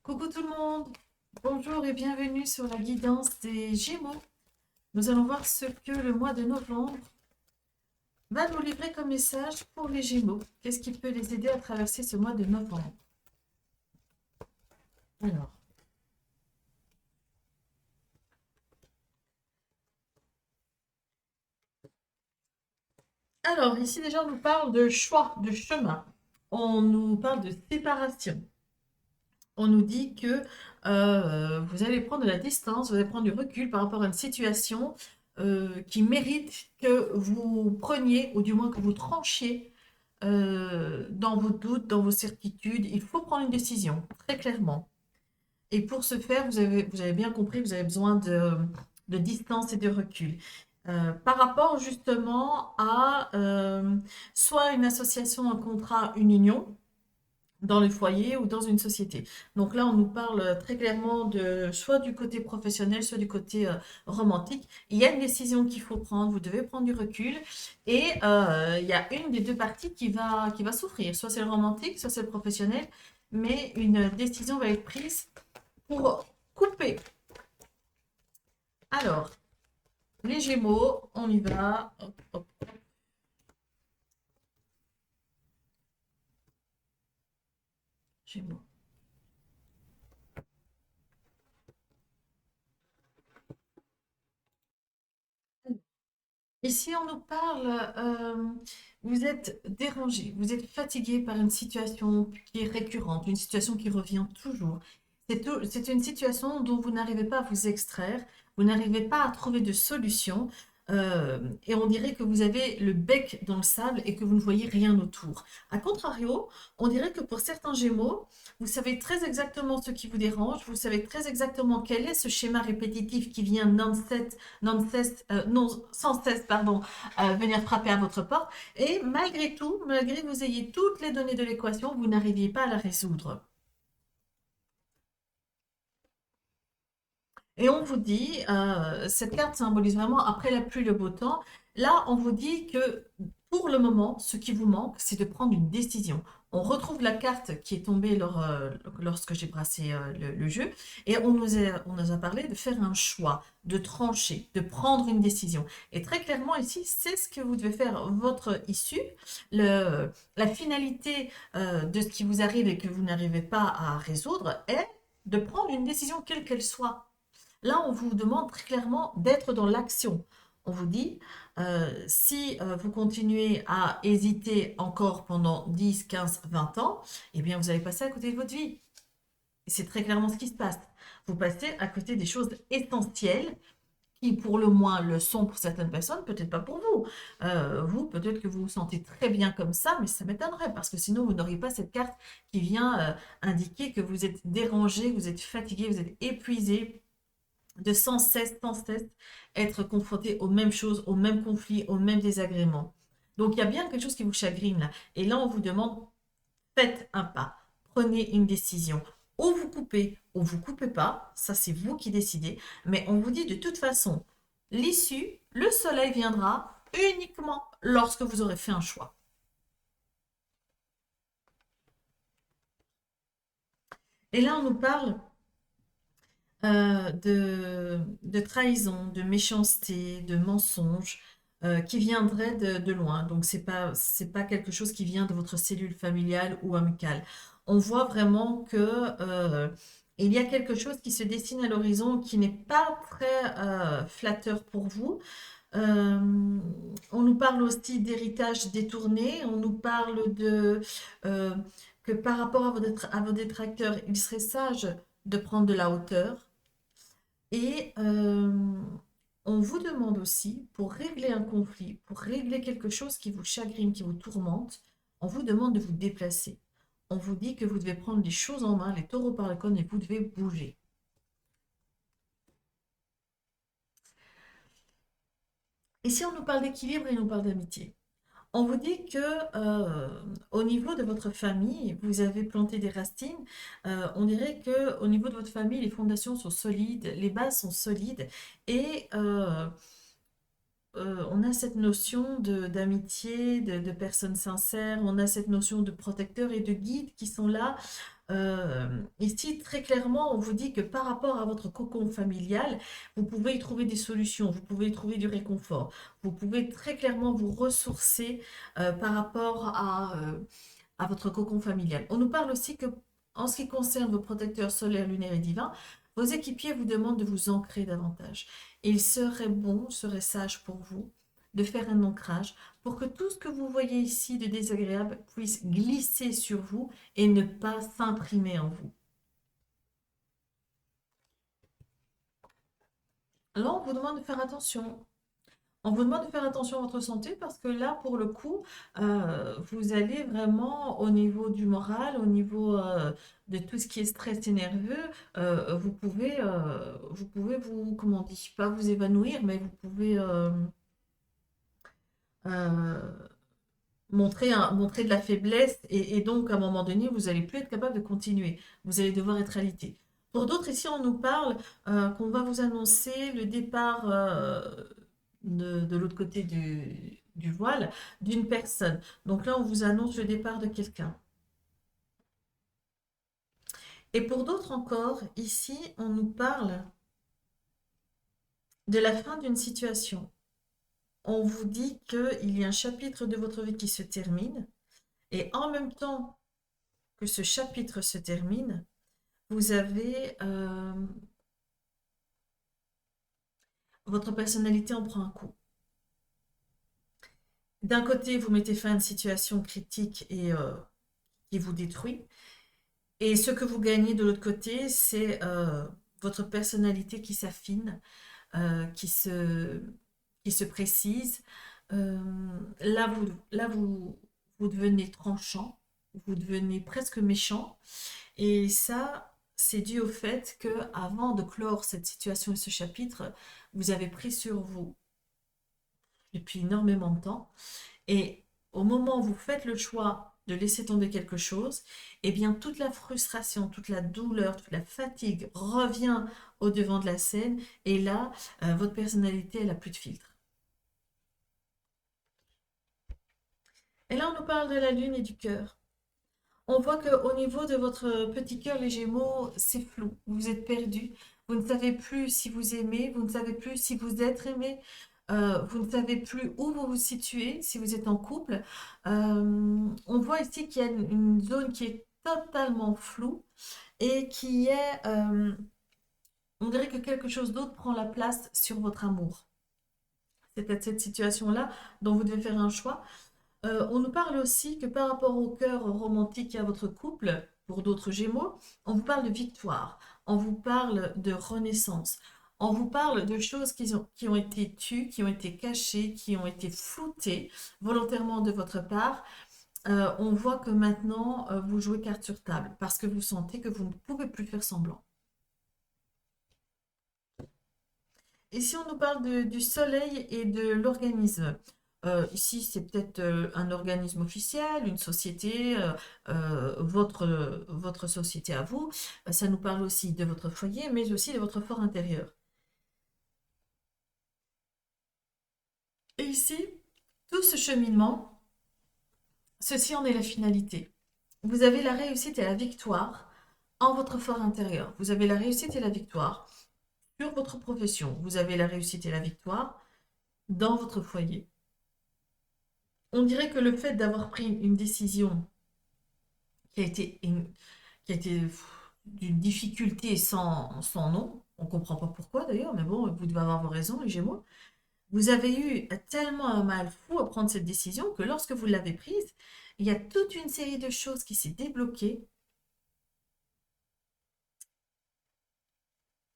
Coucou tout le monde, bonjour et bienvenue sur la guidance des Gémeaux. Nous allons voir ce que le mois de novembre va nous livrer comme message pour les Gémeaux. Qu'est-ce qui peut les aider à traverser ce mois de novembre? Alors, ici déjà on nous parle de choix, de chemin. On nous parle de séparation. On nous dit que vous allez prendre de la distance, vous allez prendre du recul par rapport à une situation qui mérite que vous preniez, ou du moins que vous tranchiez dans vos doutes, dans vos certitudes. Il faut prendre une décision, très clairement. Et pour ce faire, vous avez bien compris, vous avez besoin de distance et de recul. Par rapport justement à soit une association, un contrat, une union, dans le foyer ou dans une société. Donc là, on nous parle très clairement de soit du côté professionnel, soit du côté romantique. Il y a une décision qu'il faut prendre, vous devez prendre du recul et il y a une des deux parties qui va souffrir. Soit c'est le romantique, soit c'est le professionnel, mais une décision va être prise pour couper. Alors, les Gémeaux, on y va. Hop, hop, Gémeaux. Ici, on nous parle, vous êtes dérangé, vous êtes fatigué par une situation qui est récurrente, une situation qui revient toujours. C'est une situation dont vous n'arrivez pas à vous extraire, vous n'arrivez pas à trouver de solution, et on dirait que vous avez le bec dans le sable et que vous ne voyez rien autour. A contrario, on dirait que pour certains Gémeaux, vous savez très exactement ce qui vous dérange, vous savez très exactement quel est ce schéma répétitif qui vient non, sans cesse, pardon, venir frapper à votre porte. Et malgré tout, malgré que vous ayez toutes les données de l'équation, vous n'arriviez pas à la résoudre. Et on vous dit, cette carte symbolise vraiment après la pluie le beau temps. Là, on vous dit que pour le moment, ce qui vous manque, c'est de prendre une décision. On retrouve la carte qui est tombée lorsque j'ai brassé le jeu et on nous a parlé de faire un choix, de trancher, de prendre une décision. Et très clairement ici, c'est ce que vous devez faire, votre issue. La finalité de ce qui vous arrive et que vous n'arrivez pas à résoudre est de prendre une décision quelle qu'elle soit. Là, on vous demande très clairement d'être dans l'action. On vous dit, si vous continuez à hésiter encore pendant 10, 15, 20 ans, eh bien, vous allez passer à côté de votre vie. Et c'est très clairement ce qui se passe. Vous passez à côté des choses essentielles qui, pour le moins, le sont pour certaines personnes, peut-être pas pour vous. Vous, peut-être que vous vous sentez très bien comme ça, mais ça m'étonnerait parce que sinon, vous n'auriez pas cette carte qui vient indiquer que vous êtes dérangé, vous êtes fatigué, vous êtes épuisé de sans cesse être confronté aux mêmes choses, aux mêmes conflits, aux mêmes désagréments. Donc il y a bien quelque chose qui vous chagrine là. Et là, on vous demande, faites un pas, prenez une décision. Ou vous coupez pas, ça c'est vous qui décidez. Mais on vous dit de toute façon, l'issue, le soleil viendra uniquement lorsque vous aurez fait un choix. Et là, on nous parle de trahison, de méchanceté, de mensonge qui viendraient de loin. Donc, c'est pas quelque chose qui vient de votre cellule familiale ou amicale. On voit vraiment que il y a quelque chose qui se dessine à l'horizon qui n'est pas très flatteur pour vous. Euh, on nous parle aussi d'héritage détourné, on nous parle euh, que par rapport à vos détracteurs, il serait sage de prendre de la hauteur. Et on vous demande aussi, pour régler un conflit, pour régler quelque chose qui vous chagrine, qui vous tourmente, on vous demande de vous déplacer. On vous dit que vous devez prendre les choses en main, les taureaux par le cône, et vous devez bouger. Ici, on nous parle d'équilibre et on nous parle d'amitié. On vous dit que au niveau de votre famille, vous avez planté des racines. On dirait que au niveau de votre famille, les fondations sont solides, les bases sont solides, et on a cette notion d'amitié, de personnes sincères, on a cette notion de protecteurs et de guides qui sont là. Ici, très clairement, on vous dit que par rapport à votre cocon familial, vous pouvez y trouver des solutions, vous pouvez y trouver du réconfort, vous pouvez très clairement vous ressourcer par rapport à votre cocon familial. On nous parle aussi que, en ce qui concerne vos protecteurs solaires, lunaires et divins, vos équipiers vous demandent de vous ancrer davantage. Et il serait bon, serait sage pour vous de faire un ancrage pour que tout ce que vous voyez ici de désagréable puisse glisser sur vous et ne pas s'imprimer en vous. Alors, on vous demande de faire attention. On vous demande de faire attention à votre santé parce que là, pour le coup, vous allez vraiment au niveau du moral, au niveau de tout ce qui est stress et nerveux, vous pouvez vous, comment on dit, pas vous évanouir, mais vous pouvez euh, montrer de la faiblesse et donc à un moment donné, vous n'allez plus être capable de continuer. Vous allez devoir être alité. Pour d'autres, ici, on nous parle qu'on va vous annoncer le départ de l'autre côté du voile d'une personne. Donc là, on vous annonce le départ de quelqu'un. Et pour d'autres encore, ici, on nous parle de la fin d'une situation. On vous dit qu'il y a un chapitre de votre vie qui se termine et en même temps que ce chapitre se termine, vous avez votre personnalité en prend un coup. D'un côté, vous mettez fin à une situation critique et qui vous détruit. Et ce que vous gagnez de l'autre côté, c'est votre personnalité qui s'affine, euh, qui se, qui se précise. Euh, vous devenez tranchant, vous devenez presque méchant. Et ça, c'est dû au fait que avant de clore cette situation et ce chapitre, vous avez pris sur vous depuis énormément de temps. Et au moment où vous faites le choix de laisser tomber quelque chose, eh bien toute la frustration, toute la douleur, toute la fatigue revient au devant de la scène. Et là, votre personnalité, elle n'a plus de filtre. Et là, on nous parle de la lune et du cœur. On voit qu'au niveau de votre petit cœur, les Gémeaux, c'est flou. Vous êtes perdu. Vous ne savez plus si vous aimez, vous ne savez plus si vous êtes aimé, vous ne savez plus où vous vous situez, si vous êtes en couple. On voit ici qu'il y a une zone qui est totalement floue et qui est, on dirait que quelque chose d'autre prend la place sur votre amour. C'est peut-être cette situation-là dont vous devez faire un choix. On nous parle aussi que par rapport au cœur romantique et à votre couple, pour d'autres Gémeaux, on vous parle de victoire, on vous parle de renaissance, on vous parle de choses qui ont été tues, qui ont été cachées, qui ont été floutées volontairement de votre part. On voit que maintenant, vous jouez carte sur table parce que vous sentez que vous ne pouvez plus faire semblant. Ici, on nous parle du soleil et de l'organisme. Ici, c'est peut-être un organisme officiel, une société, votre société à vous. Ça nous parle aussi de votre foyer, mais aussi de votre fort intérieur. Et ici, tout ce cheminement, ceci en est la finalité. Vous avez la réussite et la victoire en votre fort intérieur. Vous avez la réussite et la victoire sur votre profession. Vous avez la réussite et la victoire dans votre foyer. On dirait que le fait d'avoir pris une décision qui a été d'une difficulté sans nom, on ne comprend pas pourquoi d'ailleurs, mais bon, vous devez avoir vos raisons, les Gémeaux. Vous avez eu tellement un mal fou à prendre cette décision que lorsque vous l'avez prise, il y a toute une série de choses qui s'est débloquée.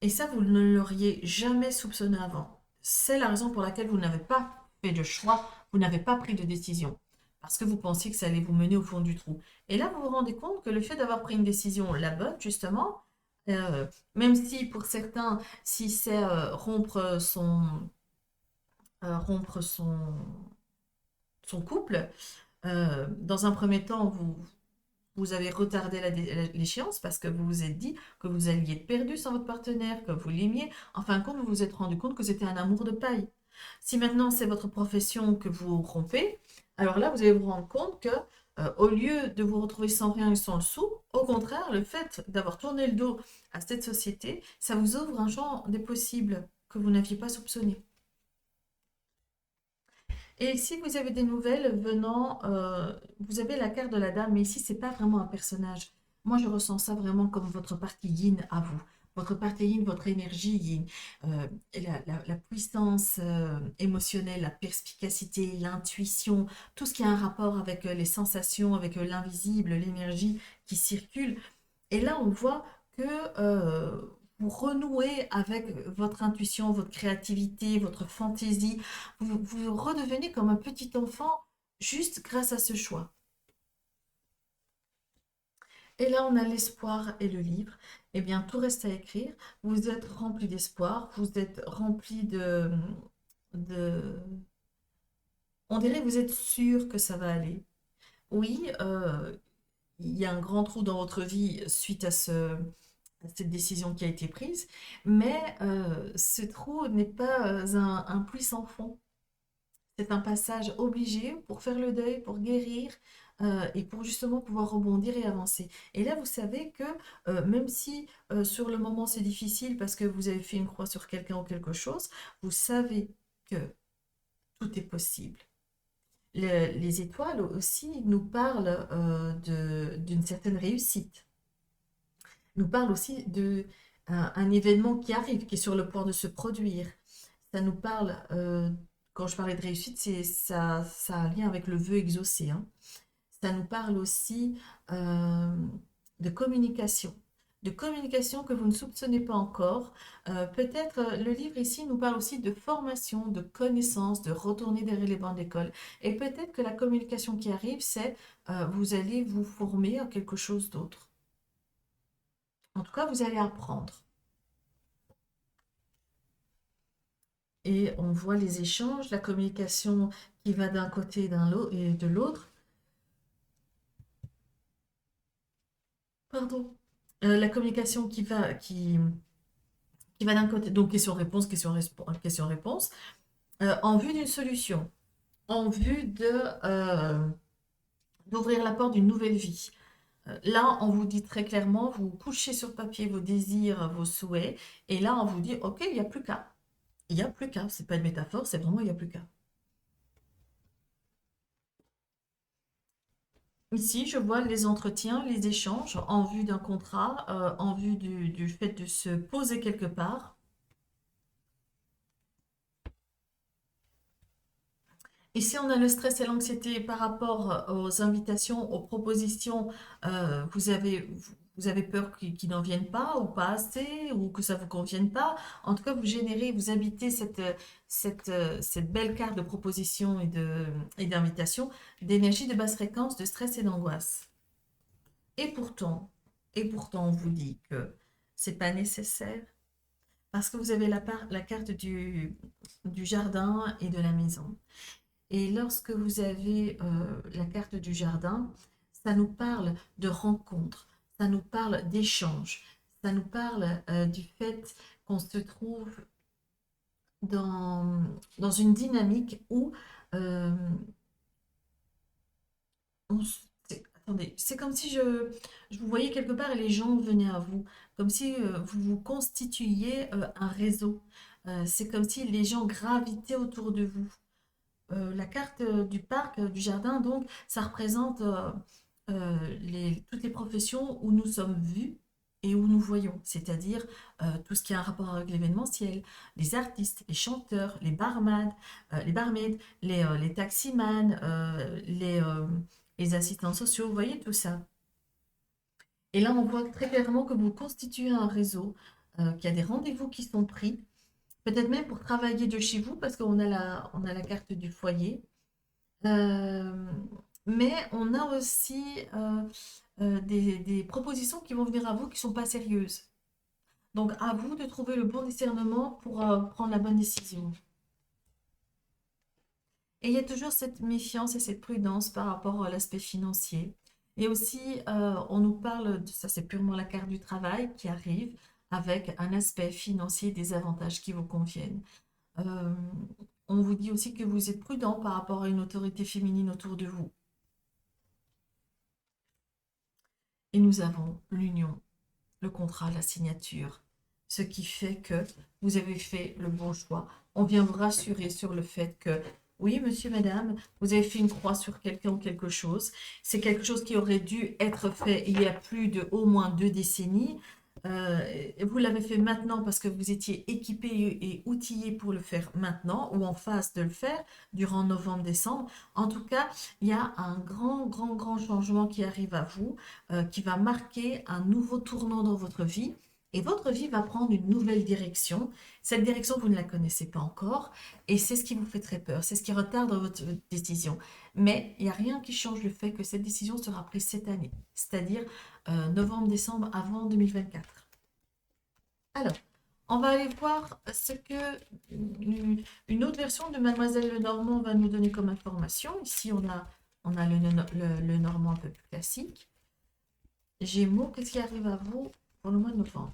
Et ça, vous ne l'auriez jamais soupçonné avant. C'est la raison pour laquelle vous n'avez pas fait de choix, vous n'avez pas pris de décision. Parce que vous pensiez que ça allait vous mener au fond du trou. Et là, vous vous rendez compte que le fait d'avoir pris une décision la bonne, justement, même si pour certains, si c'est rompre son couple, dans un premier temps, vous avez retardé l'échéance parce que vous vous êtes dit que vous alliez être perdu sans votre partenaire, que vous l'aimiez. En fin de compte, vous vous êtes rendu compte que c'était un amour de paille. Si maintenant c'est votre profession que vous rompez, alors là, vous allez vous rendre compte que Au lieu de vous retrouver sans rien et sans le sou, au contraire, le fait d'avoir tourné le dos à cette société, ça vous ouvre un champ des possibles que vous n'aviez pas soupçonné. Et ici, vous avez des nouvelles venant, vous avez la carte de la dame, mais ici, c'est pas vraiment un personnage. Moi, je ressens ça vraiment comme votre partie yin à vous. Votre partie yin, votre énergie yin, la puissance émotionnelle, la perspicacité, l'intuition, tout ce qui a un rapport avec les sensations, avec l'invisible, l'énergie qui circule. Et là, on voit que vous renouez avec votre intuition, votre créativité, votre fantaisie. Vous redevenez comme un petit enfant juste grâce à ce choix. Et là, on a l'espoir et le livre. Eh bien, tout reste à écrire. Vous êtes rempli d'espoir, vous êtes rempli de... On dirait que vous êtes sûr que ça va aller. Oui, il y a un grand trou dans votre vie suite à cette décision qui a été prise, mais ce trou n'est pas un puits sans fond. C'est un passage obligé pour faire le deuil, pour guérir et pour justement pouvoir rebondir et avancer. Et là, vous savez que même si sur le moment c'est difficile parce que vous avez fait une croix sur quelqu'un ou quelque chose, vous savez que tout est possible. Les étoiles aussi nous parlent d'une certaine réussite, nous parlent aussi un événement qui arrive, qui est sur le point de se produire. Ça nous parle, quand je parlais de réussite, ça a un lien avec le vœu exaucé, hein. Ça nous parle aussi euh, de communication. De communication que vous ne soupçonnez pas encore. Peut-être le livre ici nous parle aussi de formation, de connaissances, de retourner derrière les bancs d'école. Et peut-être que la communication qui arrive, c'est vous allez vous former à quelque chose d'autre. En tout cas, vous allez apprendre. Et on voit les échanges, la communication qui va d'un côté et de l'autre. Pardon. La communication qui va d'un côté, donc question-réponse, question-réponse, en vue d'une solution, en vue d'ouvrir la porte d'une nouvelle vie. Là, on vous dit très clairement, vous couchez sur papier vos désirs, vos souhaits, et là, on vous dit, OK, il n'y a plus qu'à. Il n'y a plus qu'à. C'est pas une métaphore, c'est vraiment il n'y a plus qu'à. Ici, je vois les entretiens, les échanges en vue d'un contrat, en vue du fait de se poser quelque part. Ici, on a le stress et l'anxiété par rapport aux invitations, aux propositions. Vous avez peur qu'ils n'en viennent pas ou pas assez ou que ça ne vous convienne pas. En tout cas, vous générez, vous habitez cette belle carte de propositions et d'invitation d'énergie de basse fréquence, de stress et d'angoisse. Et pourtant, et pourtant, on vous dit que c'est pas nécessaire parce que vous avez la carte du jardin et de la maison. Et lorsque vous avez la carte du jardin, ça nous parle de rencontres, ça nous parle d'échanges, ça nous parle du fait qu'on se trouve dans, dans une dynamique où euh, attendez, c'est comme si je vous voyais quelque part et les gens venaient à vous, comme si vous vous constituiez un réseau. C'est comme si les gens gravitaient autour de vous. La carte du parc, du jardin, donc, ça représente toutes les professions où nous sommes vus et où nous voyons, c'est-à-dire tout ce qui a un rapport avec l'événementiel, les artistes, les chanteurs, les barmaids, les taximans, les assistants sociaux, vous voyez tout ça. Et là, on voit très clairement que vous constituez un réseau, qu'il y a des rendez-vous qui sont pris, peut-être même pour travailler de chez vous, parce qu'on a on a la carte du foyer. Euh, mais on a aussi des propositions qui vont venir à vous qui ne sont pas sérieuses. Donc, à vous de trouver le bon discernement pour prendre la bonne décision. Et il y a toujours cette méfiance et cette prudence par rapport à l'aspect financier. Et aussi, on nous parle, ça c'est purement la carte du travail qui arrive avec un aspect financier, des avantages qui vous conviennent. Euh, on vous dit aussi que vous êtes prudent par rapport à une autorité féminine autour de vous. et nous avons l'union, le contrat, la signature, ce qui fait que vous avez fait le bon choix. On vient vous rassurer sur le fait que, oui, monsieur, madame, vous avez fait une croix sur quelqu'un ou quelque chose. C'est quelque chose qui aurait dû être fait il y a plus de au moins 2 décennies. Vous l'avez fait maintenant parce que vous étiez équipé et outillé pour le faire maintenant ou en phase de le faire durant novembre-décembre. En tout cas, il y a un grand, grand, grand changement qui arrive à vous, qui va marquer un nouveau tournant dans votre vie. Et votre vie va prendre une nouvelle direction. Cette direction, vous ne la connaissez pas encore. Et c'est ce qui vous fait très peur. C'est ce qui retarde votre décision. Mais il n'y a rien qui change le fait que cette décision sera prise cette année. C'est-à-dire novembre-décembre avant 2024. Alors, on va aller voir ce que une autre version de Mademoiselle Lenormand va nous donner comme information. Ici, on a le Normand un peu plus classique. Gémeaux, qu'est-ce qui arrive à vous pour le mois de novembre?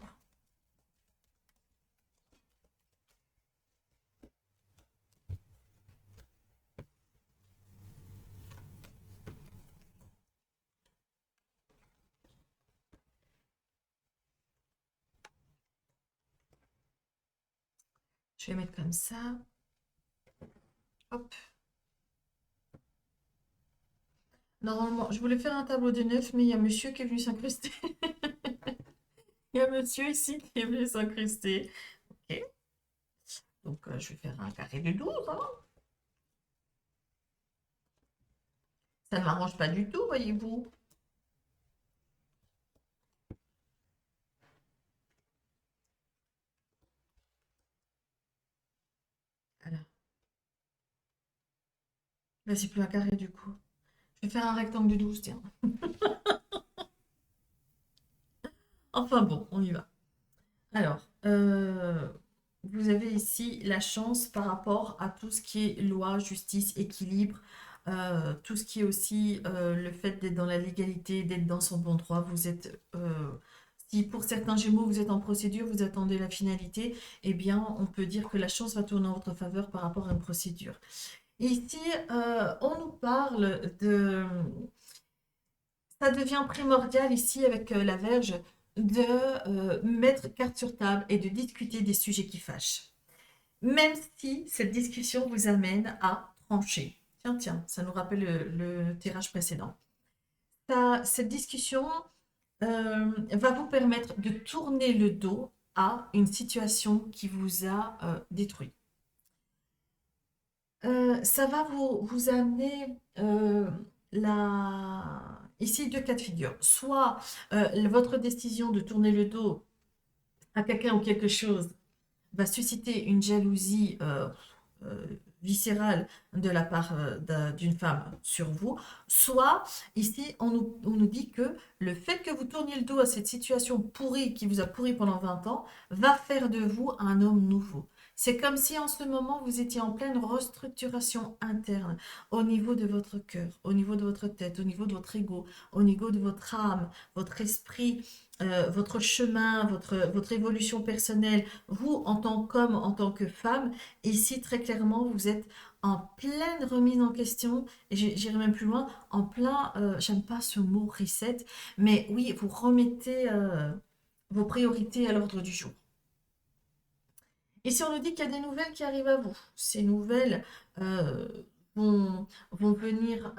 Je vais mettre comme ça. Hop. Normalement, je voulais faire un tableau de 9, mais il y a monsieur qui est venu s'incruster. Il y a monsieur ici qui est venu s'incruster. Ok. Donc, je vais faire un carré de 12, hein. Ça ne m'arrange pas du tout, voyez-vous. Voilà. Là, c'est plus un carré du coup. Je vais faire un rectangle de 12, tiens. Enfin bon, on y va. Alors, vous avez ici la chance par rapport à tout ce qui est loi, justice, équilibre, tout ce qui est aussi le fait d'être dans la légalité, d'être dans son bon droit. Vous êtes, si pour certains Gémeaux vous êtes en procédure, vous attendez la finalité, eh bien, on peut dire que la chance va tourner en votre faveur par rapport à une procédure. Ici, on nous parle de... Ça devient primordial ici avec la Vierge de mettre carte sur table et de discuter des sujets qui fâchent. Même si cette discussion vous amène à trancher. Tiens, tiens, ça nous rappelle le tirage précédent. Cette discussion va vous permettre de tourner le dos à une situation qui vous a détruit. Ça va vous amener ici 2 cas de figure. Soit votre décision de tourner le dos à quelqu'un ou quelque chose va susciter une jalousie euh, viscérale de la part d'une femme sur vous, soit ici on nous dit que le fait que vous tourniez le dos à cette situation pourrie qui vous a pourri pendant 20 ans va faire de vous un homme nouveau. C'est comme si en ce moment vous étiez en pleine restructuration interne au niveau de votre cœur, au niveau de votre tête, au niveau de votre ego, au niveau de votre âme, votre esprit, votre chemin, votre évolution personnelle, vous en tant qu'homme, en tant que femme. Ici, très clairement, vous êtes en pleine remise en question, et j'irai même plus loin, en plein, j'aime pas ce mot reset, mais oui, vous remettez vos priorités à l'ordre du jour. Ici, on nous dit qu'il y a des nouvelles qui arrivent à vous. Ces nouvelles euh, vont venir...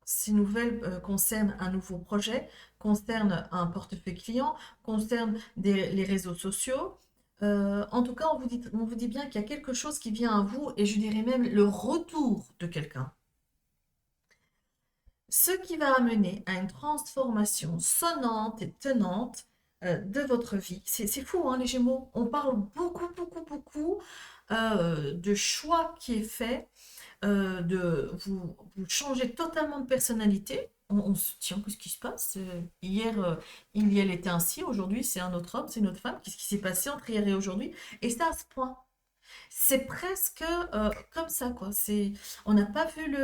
ces nouvelles concernent un nouveau projet, concernent un portefeuille client, concernent les réseaux sociaux. En tout cas, on vous dit bien qu'il y a quelque chose qui vient à vous et je dirais même le retour de quelqu'un. Ce qui va amener à une transformation sonnante et tenante de votre vie. C'est fou, hein, les Gémeaux. On parle beaucoup, beaucoup, beaucoup de choix qui est fait, vous changez totalement de personnalité. On se tient, qu'est-ce qui se passe? Hier, elle était ainsi, aujourd'hui, c'est un autre homme, c'est une autre femme. Qu'est-ce qui s'est passé entre hier et aujourd'hui? Et ça à ce point. C'est presque comme ça, quoi. On n'a pas vu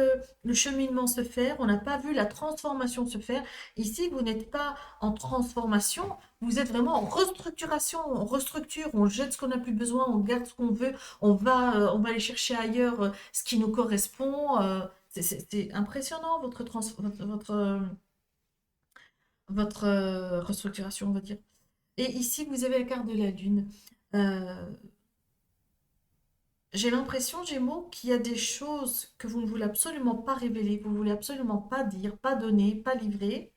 le cheminement se faire, on n'a pas vu la transformation se faire. Ici, vous n'êtes pas en transformation, vous êtes vraiment en restructuration. On restructure, on jette ce qu'on n'a plus besoin, on garde ce qu'on veut, on va aller chercher ailleurs ce qui nous correspond. C'est impressionnant votre restructuration, on va dire. Et ici, vous avez la carte de la Lune. Euh, j'ai l'impression, Gémeaux, qu'il y a des choses que vous ne voulez absolument pas révéler, que vous ne voulez absolument pas dire, pas donner, pas livrer.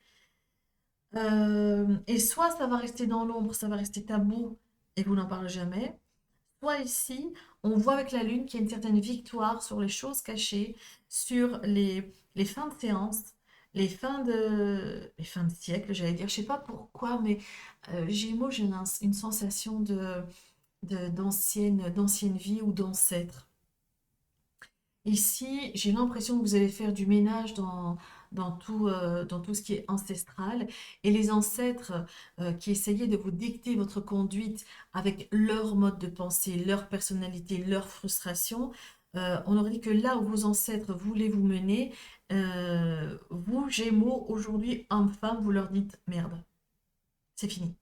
Et soit ça va rester dans l'ombre, ça va rester tabou et vous n'en parlez jamais. Soit ici, on voit avec la Lune qu'il y a une certaine victoire sur les choses cachées, sur les fins de séance, les fins de siècle, j'allais dire. Je sais pas pourquoi, mais Gémeaux, j'ai une sensation d'ancienne vie ou d'ancêtre. Ici, j'ai l'impression que vous allez faire du ménage dans tout ce qui est ancestral et les ancêtres qui essayaient de vous dicter votre conduite avec leur mode de pensée, leur personnalité, leur frustration. On aurait dit que là où vos ancêtres voulaient vous mener, vous, Gémeaux, aujourd'hui, hommes-femmes, vous leur dites merde, c'est fini,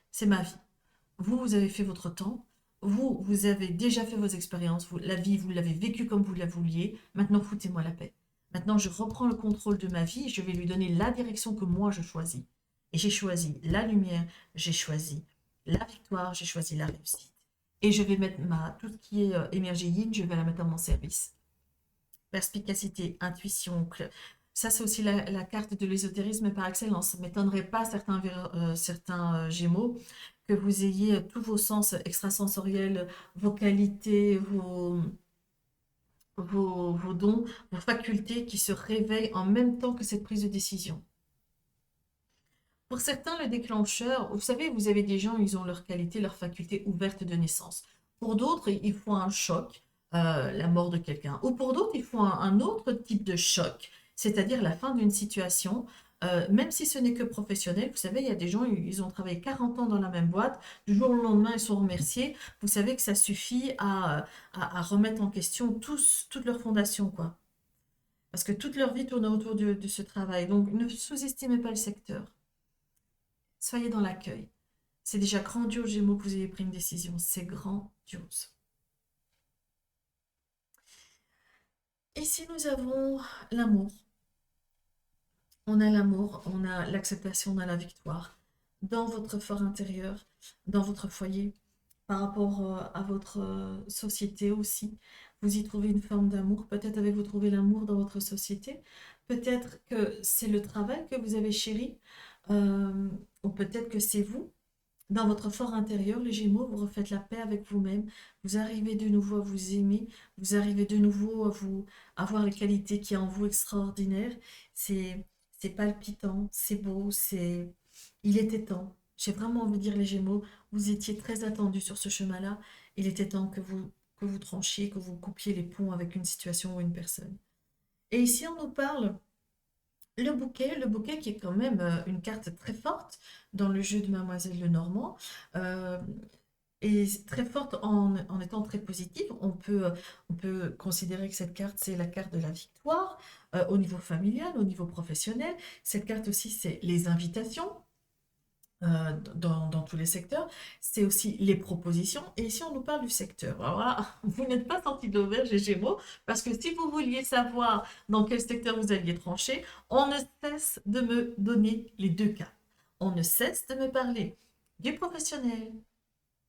c'est ma vie. Vous, vous avez fait votre temps. Vous, vous avez déjà fait vos expériences. La vie, vous l'avez vécue comme vous la vouliez. Maintenant, foutez-moi la paix. Maintenant, je reprends le contrôle de ma vie et je vais lui donner la direction que moi, je choisis. Et j'ai choisi la lumière, j'ai choisi la victoire, j'ai choisi la réussite. Et je vais mettre tout ce qui est énergie yin, je vais la mettre à mon service. Perspicacité, intuition, ça c'est aussi la carte de l'ésotérisme par excellence. Ça ne m'étonnerait pas certains Gémeaux que vous ayez tous vos sens extrasensoriels, vos qualités, vos dons, vos facultés qui se réveillent en même temps que cette prise de décision. Pour certains, le déclencheur, vous savez, vous avez des gens, ils ont leurs qualités, leurs facultés ouvertes de naissance. Pour d'autres, il faut un choc, la mort de quelqu'un. Ou pour d'autres, il faut un autre type de choc, c'est-à-dire la fin d'une situation, même si ce n'est que professionnel. Vous savez, il y a des gens, ils ont travaillé 40 ans dans la même boîte, du jour au lendemain, ils sont remerciés. Vous savez que ça suffit à remettre en question toute leur fondation, quoi. Parce que toute leur vie tourne autour de ce travail. Donc, ne sous-estimez pas le secteur. Soyez dans l'accueil. C'est déjà grandiose, Gémeaux, que vous ayez pris une décision. C'est grandiose. Ici, nous avons l'amour. On a l'amour, on a l'acceptation, on a la victoire. Dans votre fort intérieur, dans votre foyer, par rapport à votre société aussi, vous y trouvez une forme d'amour. Peut-être avez-vous trouvé l'amour dans votre société. Peut-être que c'est le travail que vous avez chéri. euh, ou peut-être que c'est vous. Dans votre fort intérieur, les Gémeaux, vous refaites la paix avec vous-même. Vous arrivez de nouveau à vous aimer. Vous arrivez de nouveau à voir les qualités qui y a en vous extraordinaires. C'est, c'est palpitant, c'est beau, il était temps. J'ai vraiment envie de dire les Gémeaux, vous étiez très attendus sur ce chemin-là. Il était temps que vous tranchiez, que vous coupiez les ponts avec une situation ou une personne. Et ici, on nous parle le bouquet qui est quand même une carte très forte dans le jeu de Mademoiselle Lenormand, euh, et très forte en étant très positive. On peut considérer que cette carte, c'est la carte de la victoire au niveau familial, au niveau professionnel. Cette carte aussi, c'est les invitations dans tous les secteurs. C'est aussi les propositions. Et ici, on nous parle du secteur. Alors là, vous n'êtes pas sorti de l'auberge, les Gémeaux, parce que si vous vouliez savoir dans quel secteur vous alliez trancher, on ne cesse de me donner les deux cas. On ne cesse de me parler du professionnel,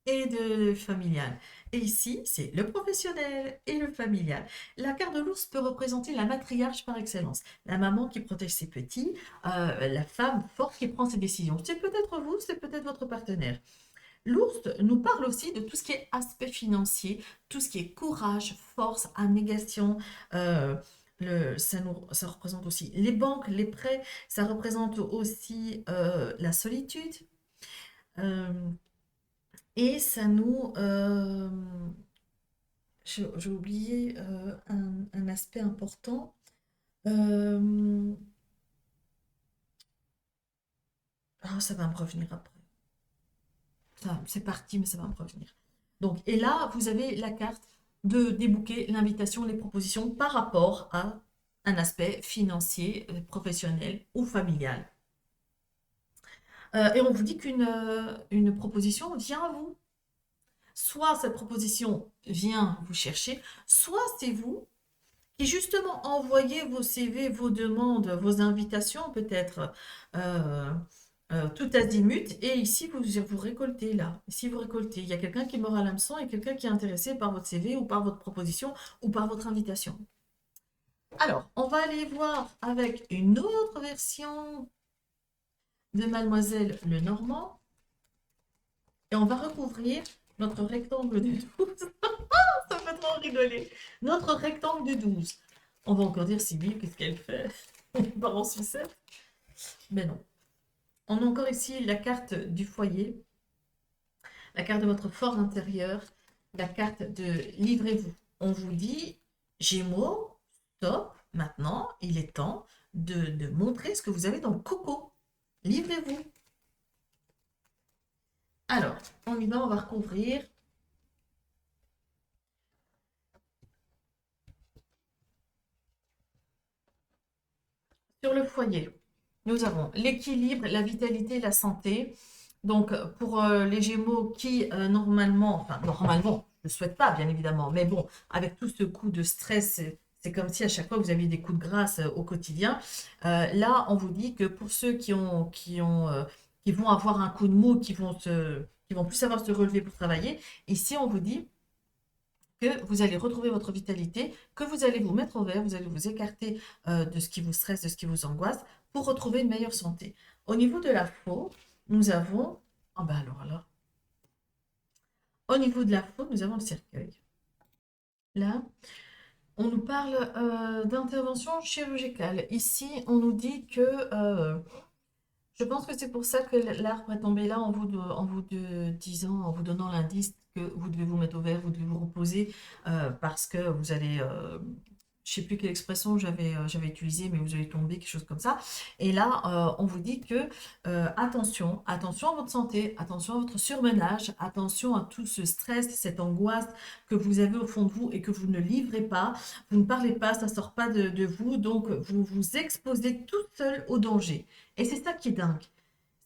et de familial. Et ici, c'est le professionnel et le familial. La carte de l'ours peut représenter la matriarche par excellence, la maman qui protège ses petits, la femme forte qui prend ses décisions. C'est peut-être vous, c'est peut-être votre partenaire. L'ours nous parle aussi de tout ce qui est aspect financier, tout ce qui est courage, force, abnégation. Ça représente aussi les banques, les prêts, ça représente aussi la solitude. Euh, et ça nous... j'ai oublié un aspect important. Euh, ça va me revenir après. C'est parti, mais ça va me revenir. Donc, et là, vous avez la carte de débouquer l'invitation, les propositions par rapport à un aspect financier, professionnel ou familial. Et on vous dit une proposition vient à vous. Soit cette proposition vient vous chercher, soit c'est vous qui justement envoyaient vos CV, vos demandes, vos invitations peut-être euh, tout azimut, et ici vous récoltez là, ici vous récoltez. Il y a quelqu'un qui mord à l'hameçon et quelqu'un qui est intéressé par votre CV ou par votre proposition ou par votre invitation. Alors, on va aller voir avec une autre version de Mademoiselle Lenormand et on va recouvrir notre rectangle de 12. Ça fait trop rigoler. Notre rectangle de 12. On va encore dire Sybille, qu'est-ce qu'elle fait? On part en sucette. Mais non. On a encore ici la carte du foyer, la carte de votre fort intérieur, la carte de livrez-vous. On vous dit, Gémeaux, stop, maintenant, il est temps de montrer ce que vous avez dans le coco. Livrez-vous. Alors, on y va, on va recouvrir. Sur le foyer, nous avons l'équilibre, la vitalité, la santé. Donc, pour les Gémeaux qui, normalement, je ne souhaite pas, bien évidemment, mais bon, avec tout ce coup de stress, c'est comme si à chaque fois vous aviez des coups de grâce au quotidien. Là, on vous dit que pour ceux qui vont avoir un coup de mou, qui vont plus savoir se relever pour travailler, ici, on vous dit que vous allez retrouver votre vitalité, que vous allez vous mettre au vert, vous allez vous écarter de ce qui vous stresse, de ce qui vous angoisse, pour retrouver une meilleure santé. Au niveau de la peau, nous avons... Ah ben alors là. Au niveau de la peau, nous avons le cercueil. Là, on nous parle d'intervention chirurgicale. Ici, on nous dit que... je pense que c'est pour ça que l'arbre est tombé là en vous disant, en vous donnant l'indice que vous devez vous mettre au vert, vous devez vous reposer parce que vous allez, je sais plus quelle expression j'avais utilisée, mais vous allez tomber, quelque chose comme ça. Et là, on vous dit que attention, attention à votre santé, attention à votre surmenage, attention à tout ce stress, cette angoisse que vous avez au fond de vous et que vous ne livrez pas. Vous ne parlez pas, ça sort pas de vous, donc vous vous exposez tout seul au danger. Et c'est ça qui est dingue.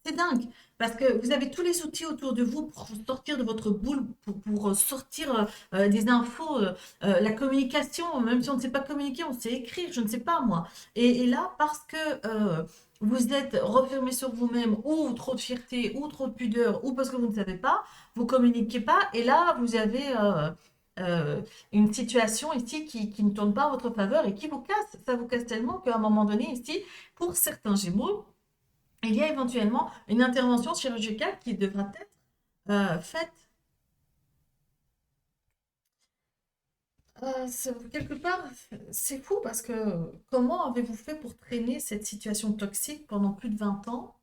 C'est dingue, parce que vous avez tous les outils autour de vous pour sortir de votre boule, pour sortir des infos, la communication, même si on ne sait pas communiquer, on sait écrire, je ne sais pas moi. Et là, parce que vous êtes refermé sur vous-même, ou trop de fierté, ou trop de pudeur, ou parce que vous ne savez pas, vous communiquez pas, et là, vous avez une situation ici qui ne tourne pas en votre faveur et qui vous casse. Ça vous casse tellement qu'à un moment donné, ici, pour certains Gémeaux, il y a éventuellement une intervention chirurgicale qui devra être faite. Quelque part, c'est fou parce que comment avez-vous fait pour traîner cette situation toxique pendant plus de 20 ans?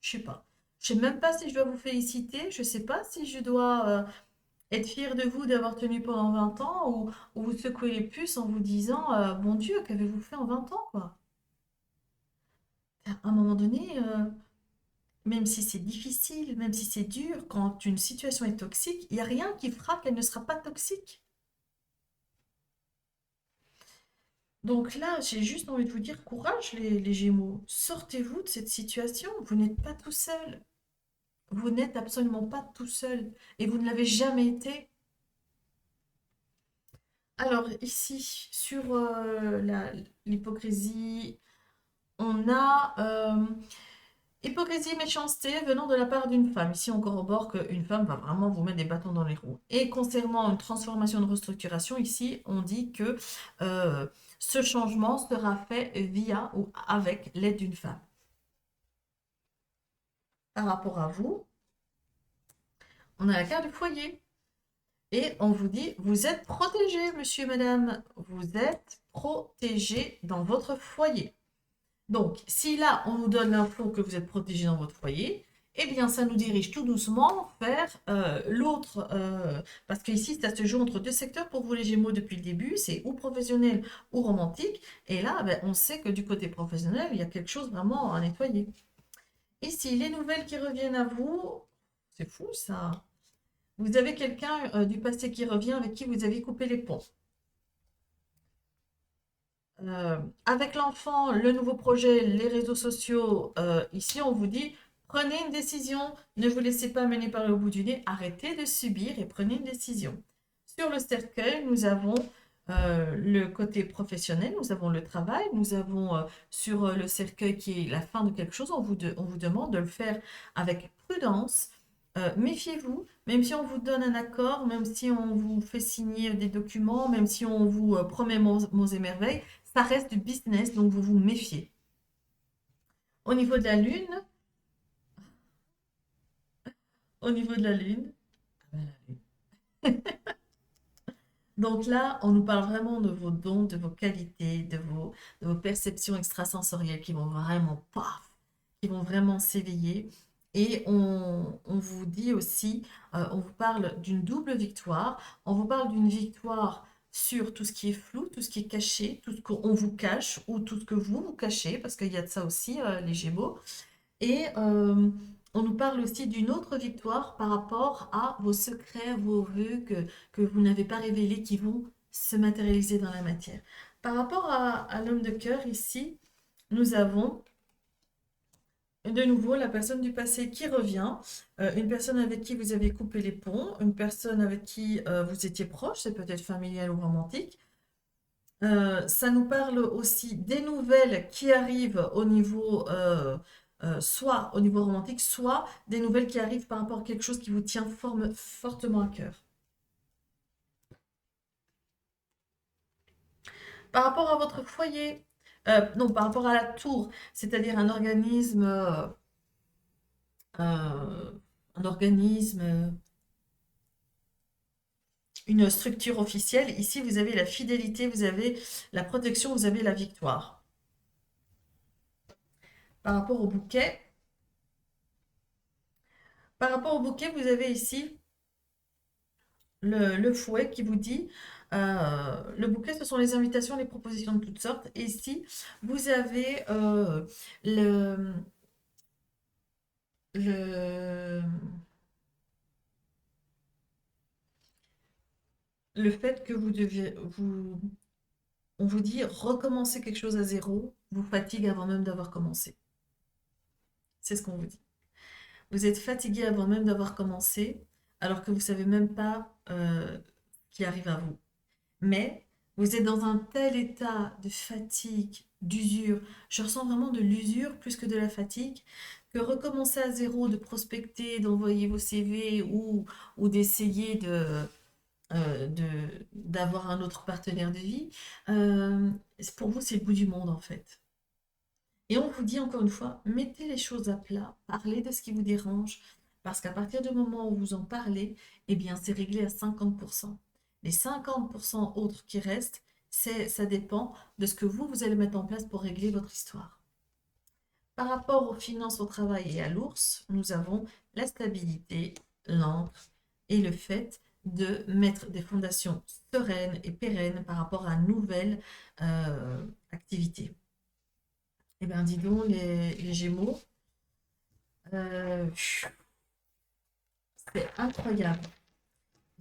Je sais pas. Je sais même pas si je dois vous féliciter. Je sais pas si je dois être fière de vous d'avoir tenu pendant 20 ans ou vous secouer les puces en vous disant bon Dieu, qu'avez-vous fait en 20 ans, quoi? À un moment donné, même si c'est difficile, même si c'est dur, quand une situation est toxique, il n'y a rien qui fera qu'elle ne sera pas toxique. Donc là, j'ai juste envie de vous dire courage, les Gémeaux. Sortez-vous de cette situation. Vous n'êtes pas tout seul. Vous n'êtes absolument pas tout seul. Et vous ne l'avez jamais été. Alors ici, sur l'hypocrisie, on a hypocrisie, méchanceté venant de la part d'une femme. Ici, on corrobore qu'une femme va vraiment vous mettre des bâtons dans les roues. Et concernant une transformation, de restructuration, ici, on dit que ce changement sera fait via ou avec l'aide d'une femme. Par rapport à vous, on a la carte du foyer. Et on vous dit, vous êtes protégé, monsieur, madame. Vous êtes protégé dans votre foyer. Donc, si là, on nous donne l'info que vous êtes protégé dans votre foyer, eh bien, ça nous dirige tout doucement vers l'autre. Parce qu'ici, ça se joue entre deux secteurs pour vous, les Gémeaux, depuis le début. C'est ou professionnel ou romantique. Et là, ben, on sait que du côté professionnel, il y a quelque chose vraiment à nettoyer. Ici, les nouvelles qui reviennent à vous. C'est fou, ça. Vous avez quelqu'un du passé qui revient avec qui vous avez coupé les ponts. Avec l'enfant, le nouveau projet, les réseaux sociaux, ici on vous dit prenez une décision, ne vous laissez pas mener par le bout du nez, arrêtez de subir et prenez une décision. Sur le cercueil, nous avons le côté professionnel, nous avons le travail, nous avons sur le cercueil qui est la fin de quelque chose, on vous demande de le faire avec prudence. Méfiez-vous, même si on vous donne un accord, même si on vous fait signer des documents, même si on vous promet monts et merveilles, ça reste du business, donc vous vous méfiez. Au niveau de la lune, au niveau de la lune, ah ben, la lune. Donc là, on nous parle vraiment de vos dons, de vos qualités, de vos perceptions extrasensorielles qui vont vraiment, paf, qui vont vraiment s'éveiller. Et on vous dit aussi, on vous parle d'une double victoire. On vous parle d'une victoire sur tout ce qui est flou, tout ce qui est caché, tout ce qu'on vous cache ou tout ce que vous vous cachez, parce qu'il y a de ça aussi, les Gémeaux. Et on nous parle aussi d'une autre victoire par rapport à vos secrets, vos vœux que vous n'avez pas révélés qui vont se matérialiser dans la matière. Par rapport à l'homme de cœur, ici, nous avons de nouveau la personne du passé qui revient, une personne avec qui vous avez coupé les ponts, une personne avec qui vous étiez proche, c'est peut-être familial ou romantique. Ça nous parle aussi des nouvelles qui arrivent au niveau, soit au niveau romantique, soit des nouvelles qui arrivent par rapport à quelque chose qui vous tient fortement à cœur. Par rapport à votre foyer, non, par rapport à la tour, c'est-à-dire un organisme, une structure officielle. Ici, vous avez la fidélité, vous avez la protection, vous avez la victoire. Par rapport au bouquet, vous avez ici le fouet qui vous dit, le bouquet, ce sont les invitations, les propositions de toutes sortes. Et ici, vous avez le, le, le fait que on vous dit recommencer quelque chose à zéro, vous fatigue avant même d'avoir commencé. C'est ce qu'on vous dit. Vous êtes fatigué avant même d'avoir commencé, alors que vous ne savez même pas ce qui arrive à vous. Mais vous êtes dans un tel état de fatigue, d'usure. Je ressens vraiment de l'usure plus que de la fatigue, que recommencer à zéro, de prospecter, d'envoyer vos CV ou d'essayer d'avoir un autre partenaire de vie, pour vous, c'est le bout du monde en fait. Et on vous dit encore une fois, mettez les choses à plat, parlez de ce qui vous dérange, parce qu'à partir du moment où vous en parlez, eh bien, c'est réglé à 50%. Les 50% autres qui restent, ça dépend de ce que vous allez mettre en place pour régler votre histoire. Par rapport aux finances, au travail et à l'ours, nous avons la stabilité, l'encre et le fait de mettre des fondations sereines et pérennes par rapport à nouvelles activités. Eh bien, dis donc, les Gémeaux, euh, c'est incroyable.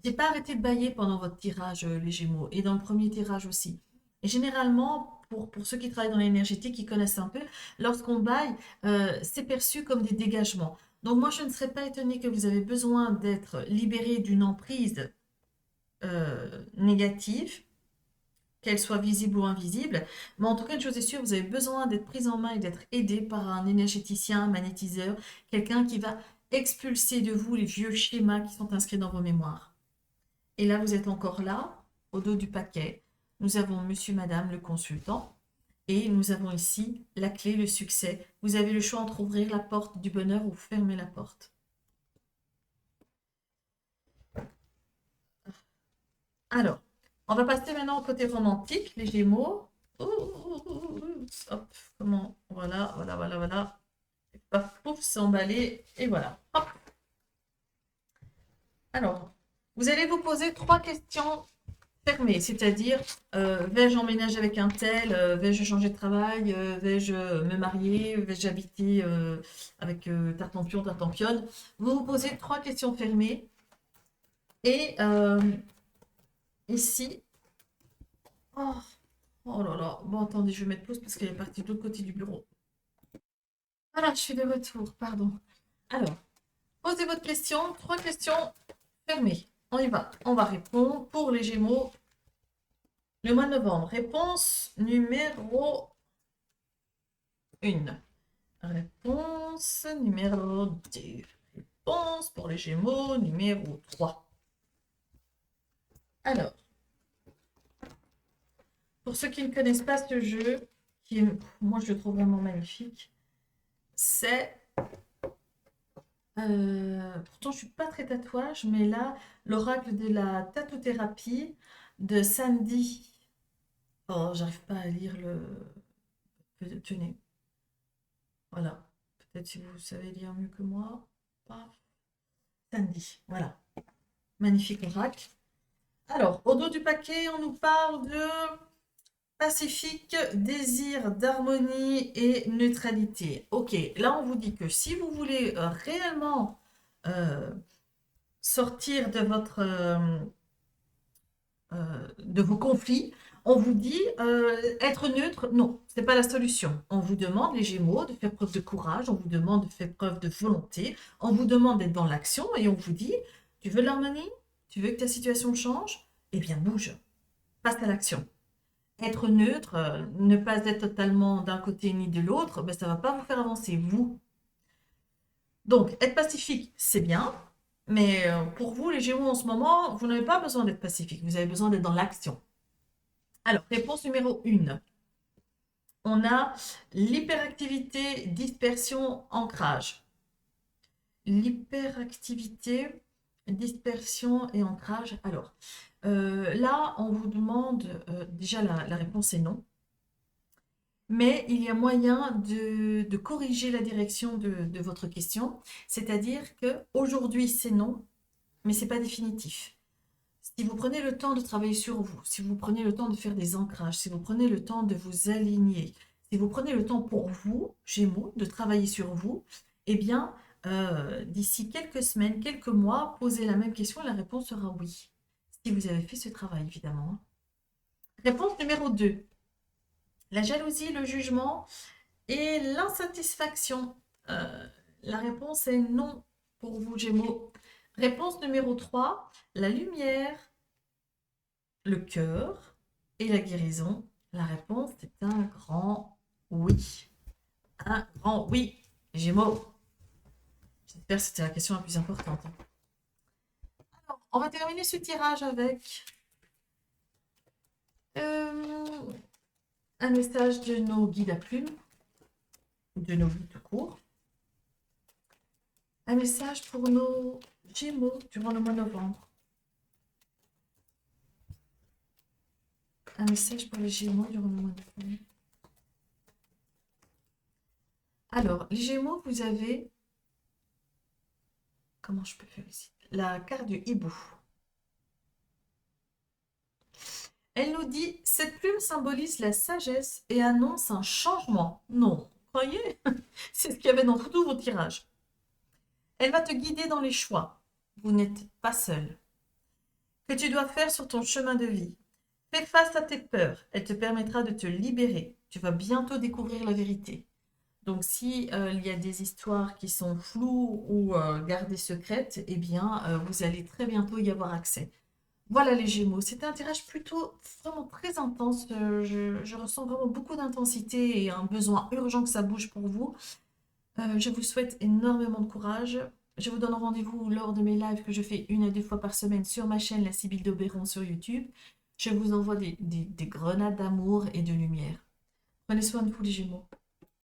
J'ai pas arrêté de bailler pendant votre tirage, les Gémeaux, et dans le premier tirage aussi. Et généralement, pour ceux qui travaillent dans l'énergétique, qui connaissent un peu, lorsqu'on baille, c'est perçu comme des dégagements. Donc moi, je ne serais pas étonnée que vous avez besoin d'être libéré d'une emprise négative, qu'elle soit visible ou invisible. Mais en tout cas, une chose est sûre, vous avez besoin d'être prise en main et d'être aidé par un énergéticien, un magnétiseur, quelqu'un qui va expulser de vous les vieux schémas qui sont inscrits dans vos mémoires. Et là, vous êtes encore là, au dos du paquet. Nous avons monsieur, madame, le consultant. Et nous avons ici la clé, le succès. Vous avez le choix entre ouvrir la porte du bonheur ou fermer la porte. Alors, on va passer maintenant au côté romantique, les Gémeaux. Hop, comment, voilà. Paf, pouf, s'emballer, et voilà. Hop. Alors, vous allez vous poser 3 questions fermées, c'est-à-dire, vais-je emménager avec un tel, vais-je changer de travail, vais-je me marier, vais-je habiter avec tartampionne. Vous vous posez 3 questions fermées, et ici, oh, oh là là, bon attendez, je vais mettre pause parce qu'elle est partie de l'autre côté du bureau. Voilà, je suis de retour, pardon. Alors, posez votre question, 3 questions fermées. On y va, on va répondre pour les Gémeaux. Le mois de novembre, réponse numéro 1. Réponse numéro 2. Réponse pour les Gémeaux numéro 3. Alors, pour ceux qui ne connaissent pas ce jeu, qui moi je le trouve vraiment magnifique, c'est... pourtant je suis pas très tatouage, mais là, l'oracle de la tatouthérapie de Sandy. Oh, j'arrive pas à lire le... Tenez, voilà. Peut-être si vous savez lire mieux que moi. Paf. Sandy, voilà. Magnifique oracle. Alors, au dos du paquet, on nous parle de pacifique, désir d'harmonie et neutralité. Ok, là on vous dit que si vous voulez réellement euh, sortir de vos conflits, on vous dit être neutre, non, ce n'est pas la solution. On vous demande, les Gémeaux, de faire preuve de courage, on vous demande de faire preuve de volonté, on vous demande d'être dans l'action et on vous dit, tu veux de l'harmonie? Tu veux que ta situation change? Eh bien bouge, passe à l'action. Être neutre, ne pas être totalement d'un côté ni de l'autre, ben, ça ne va pas vous faire avancer, vous. Donc, être pacifique, c'est bien, mais pour vous, les Gémeaux, en ce moment, vous n'avez pas besoin d'être pacifique, vous avez besoin d'être dans l'action. Alors, réponse numéro 1. On a l'hyperactivité, dispersion, ancrage. L'hyperactivité, dispersion et ancrage. Alors, là, on vous demande, déjà la réponse est non. Mais il y a moyen de corriger la direction de votre question. C'est-à-dire qu'aujourd'hui, c'est non, mais ce n'est pas définitif. Si vous prenez le temps de travailler sur vous, si vous prenez le temps de faire des ancrages, si vous prenez le temps de vous aligner, si vous prenez le temps pour vous, Gémeaux, de travailler sur vous, eh bien, d'ici quelques semaines, quelques mois, posez la même question et la réponse sera oui. Si vous avez fait ce travail, évidemment. Réponse numéro 2. La jalousie, le jugement et l'insatisfaction. La réponse est non pour vous, Gémeaux. Réponse numéro 3, la lumière, le cœur et la guérison. La réponse est un grand oui. Un grand oui, Gémeaux. J'espère que c'était la question la plus importante. Alors, on va terminer ce tirage avec un message de nos guides à plumes, de nos guides tout court. Un message pour nos Gémeaux durant le mois de novembre. Un message pour les Gémeaux durant le mois de novembre. Alors, les Gémeaux, vous avez... Comment je peux faire ici? La carte du hibou. Elle nous dit, cette plume symbolise la sagesse et annonce un changement. Non, croyez? C'est ce qu'il y avait dans tous vos tirages. Elle va te guider dans les choix. Vous n'êtes pas seul. Que tu dois faire sur ton chemin de vie. Fais face à tes peurs. Elle te permettra de te libérer. Tu vas bientôt découvrir la vérité. Donc, si il y a des histoires qui sont floues ou gardées secrètes, eh bien, vous allez très bientôt y avoir accès. Voilà les Gémeaux. C'était un tirage plutôt vraiment très intense. Je ressens vraiment beaucoup d'intensité et un besoin urgent que ça bouge pour vous. Je vous souhaite énormément de courage. Je vous donne rendez-vous lors de mes lives que je fais 1 à 2 fois par semaine sur ma chaîne La Sibylle d'Oberon sur YouTube. Je vous envoie des grenades d'amour et de lumière. Prenez soin de vous les Gémeaux.